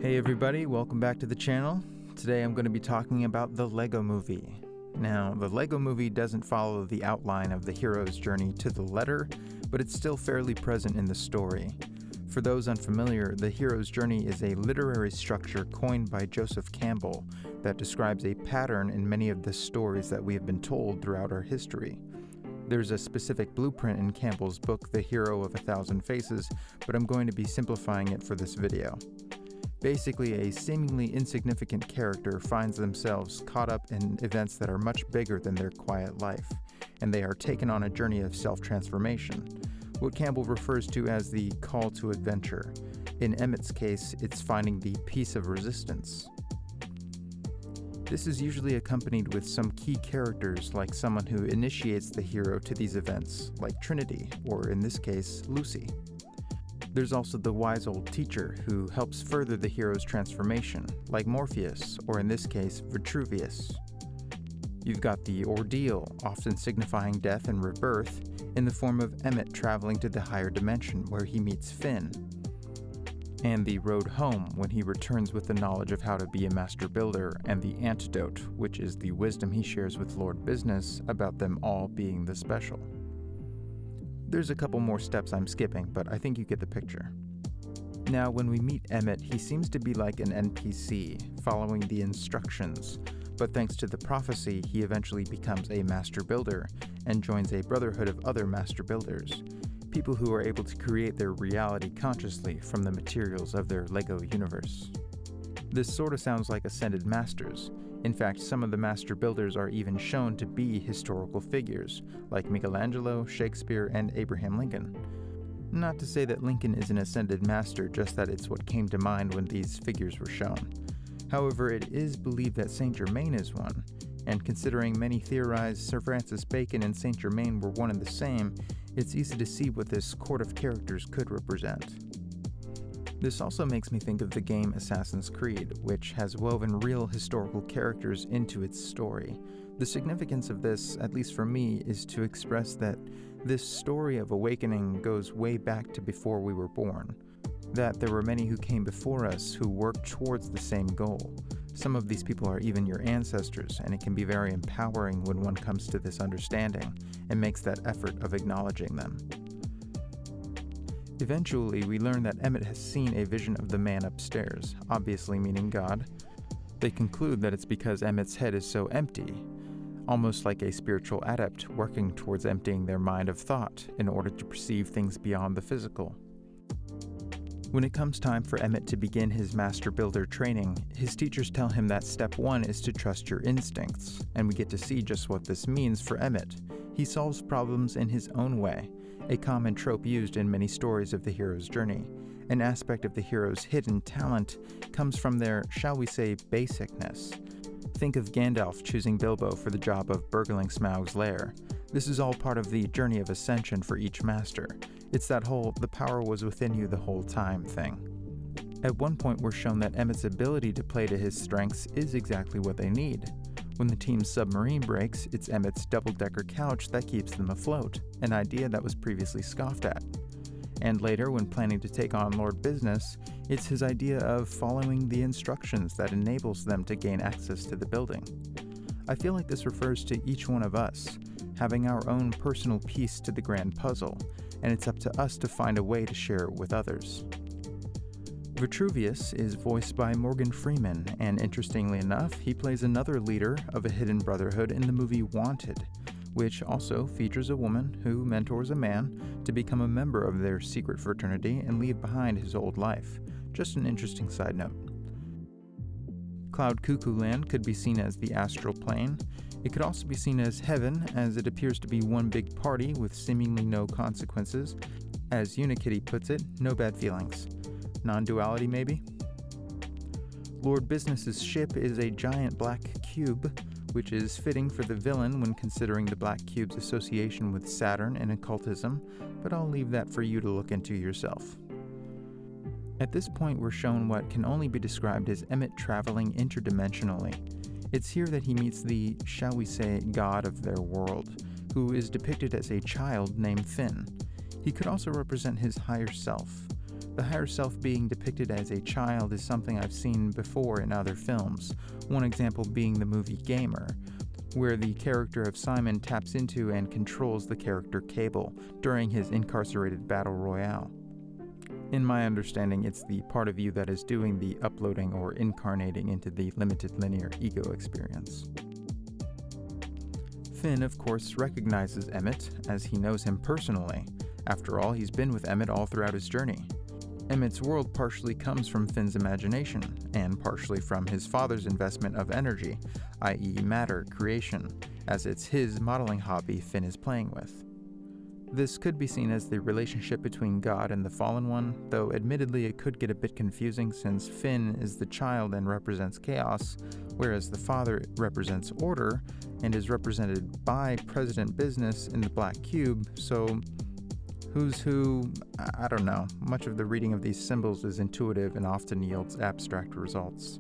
Hey everybody, welcome back to the channel. Today I'm going to be talking about the Lego Movie. Now, the Lego Movie doesn't follow the outline of the hero's journey to the letter, but it's still fairly present in the story. For those unfamiliar, the hero's journey is a literary structure coined by Joseph Campbell that describes a pattern in many of the stories that we have been told throughout our history. There's a specific blueprint in Campbell's book, The Hero of a Thousand Faces, but I'm going to be simplifying it for this video. Basically, a seemingly insignificant character finds themselves caught up in events that are much bigger than their quiet life, and they are taken on a journey of self-transformation, what Campbell refers to as the call to adventure. In Emmett's case, it's finding the piece of resistance. This is usually accompanied with some key characters, like someone who initiates the hero to these events, like Trinity, or in this case, Lucy. There's also the wise old teacher who helps further the hero's transformation, like Morpheus, or in this case, Vitruvius. You've got the ordeal, often signifying death and rebirth, in the form of Emmett traveling to the higher dimension where he meets Finn. And the road home, when he returns with the knowledge of how to be a master builder, and the antidote, which is the wisdom he shares with Lord Business about them all being the special. There's a couple more steps I'm skipping, but I think you get the picture. Now, when we meet Emmett, he seems to be like an NPC, following the instructions, but thanks to the prophecy, he eventually becomes a master builder and joins a brotherhood of other master builders, people who are able to create their reality consciously from the materials of their Lego universe. This sort of sounds like Ascended Masters. In fact, some of the master builders are even shown to be historical figures, like Michelangelo, Shakespeare, and Abraham Lincoln. Not to say that Lincoln is an Ascended Master, just that it's what came to mind when these figures were shown. However, it is believed that Saint Germain is one, and considering many theorize Sir Francis Bacon and Saint Germain were one and the same, it's easy to see what this court of characters could represent. This also makes me think of the game Assassin's Creed, which has woven real historical characters into its story. The significance of this, at least for me, is to express that this story of awakening goes way back to before we were born. That there were many who came before us who worked towards the same goal. Some of these people are even your ancestors, and it can be very empowering when one comes to this understanding and makes that effort of acknowledging them. Eventually, we learn that Emmett has seen a vision of the man upstairs, obviously meaning God. They conclude that it's because Emmett's head is so empty, almost like a spiritual adept working towards emptying their mind of thought in order to perceive things beyond the physical. When it comes time for Emmett to begin his master builder training, his teachers tell him that step one is to trust your instincts, and we get to see just what this means for Emmett. He solves problems in his own way, a common trope used in many stories of the hero's journey. An aspect of the hero's hidden talent comes from their, shall we say, basicness. Think of Gandalf choosing Bilbo for the job of burgling Smaug's lair. This is all part of the journey of ascension for each master. It's that whole "the power was within you the whole time" thing. At one point we're shown that Emmett's ability to play to his strengths is exactly what they need. When the team's submarine breaks, it's Emmett's double-decker couch that keeps them afloat, an idea that was previously scoffed at. And later, when planning to take on Lord Business, it's his idea of following the instructions that enables them to gain access to the building. I feel like this refers to each one of us, having our own personal piece to the grand puzzle, and it's up to us to find a way to share it with others. Vitruvius is voiced by Morgan Freeman, and interestingly enough, he plays another leader of a hidden brotherhood in the movie Wanted, which also features a woman who mentors a man to become a member of their secret fraternity and leave behind his old life. Just an interesting side note. Cloud Cuckoo Land could be seen as the astral plane. It could also be seen as heaven, as it appears to be one big party with seemingly no consequences. As Unikitty puts it, no bad feelings. Non-duality, maybe? Lord Business's ship is a giant black cube, which is fitting for the villain when considering the black cube's association with Saturn and occultism, but I'll leave that for you to look into yourself. At this point, we're shown what can only be described as Emmett traveling interdimensionally. It's here that he meets the, shall we say, god of their world, who is depicted as a child named Finn. He could also represent his higher self. The higher self being depicted as a child is something I've seen before in other films, one example being the movie Gamer, where the character of Simon taps into and controls the character Cable during his incarcerated battle royale. In my understanding, it's the part of you that is doing the uploading or incarnating into the limited linear ego experience. Finn, of course, recognizes Emmett, as he knows him personally. After all, he's been with Emmett all throughout his journey. Emmett's world partially comes from Finn's imagination, and partially from his father's investment of energy, i.e. matter creation, as it's his modeling hobby Finn is playing with. This could be seen as the relationship between God and the Fallen One, though admittedly it could get a bit confusing since Finn is the child and represents chaos, whereas the father represents order and is represented by President Business in the Black Cube, so who's who? I don't know. Much of the reading of these symbols is intuitive and often yields abstract results.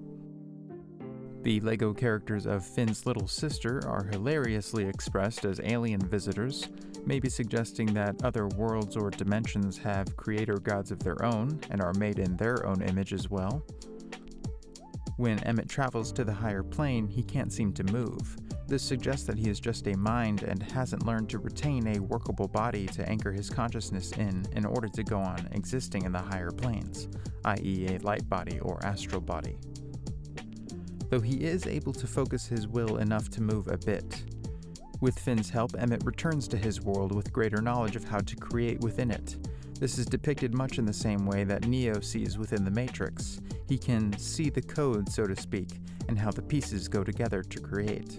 The LEGO characters of Finn's little sister are hilariously expressed as alien visitors, maybe suggesting that other worlds or dimensions have creator gods of their own and are made in their own image as well. When Emmett travels to the higher plane, he can't seem to move. This suggests that he is just a mind and hasn't learned to retain a workable body to anchor his consciousness in order to go on existing in the higher planes, i.e. a light body or astral body. Though he is able to focus his will enough to move a bit. With Finn's help, Emmett returns to his world with greater knowledge of how to create within it. This is depicted much in the same way that Neo sees within the Matrix. He can see the code, so to speak, and how the pieces go together to create.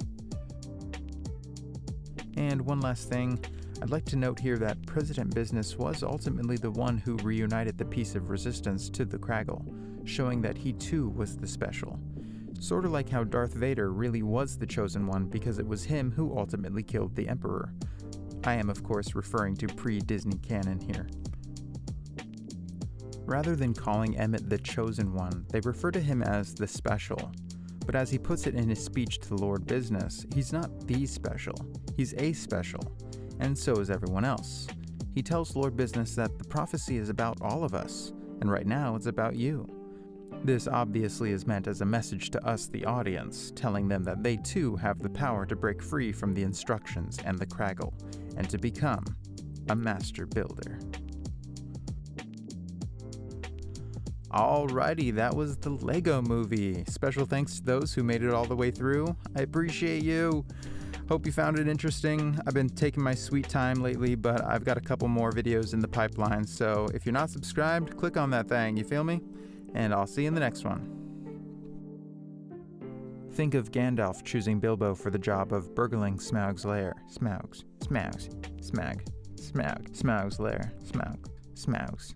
And one last thing, I'd like to note here that President Business was ultimately the one who reunited the piece of resistance to the Kraggle, showing that he too was the special. Sort of like how Darth Vader really was the chosen one because it was him who ultimately killed the Emperor. I am of course referring to pre-Disney canon here. Rather than calling Emmett the chosen one, they refer to him as the special. But as he puts it in his speech to Lord Business, he's not the special, he's a special, and so is everyone else. He tells Lord Business that the prophecy is about all of us, and right now it's about you. This obviously is meant as a message to us, the audience, telling them that they too have the power to break free from the instructions and the Kraggle, and to become a master builder. Alrighty, that was the LEGO Movie. Special thanks to those who made it all the way through. I appreciate you. Hope you found it interesting. I've been taking my sweet time lately, but I've got a couple more videos in the pipeline, so if you're not subscribed, click on that thing, you feel me? And I'll see you in the next one. Think of Gandalf choosing Bilbo for the job of burgling Smaug's lair. Smaug's lair. Smaugs.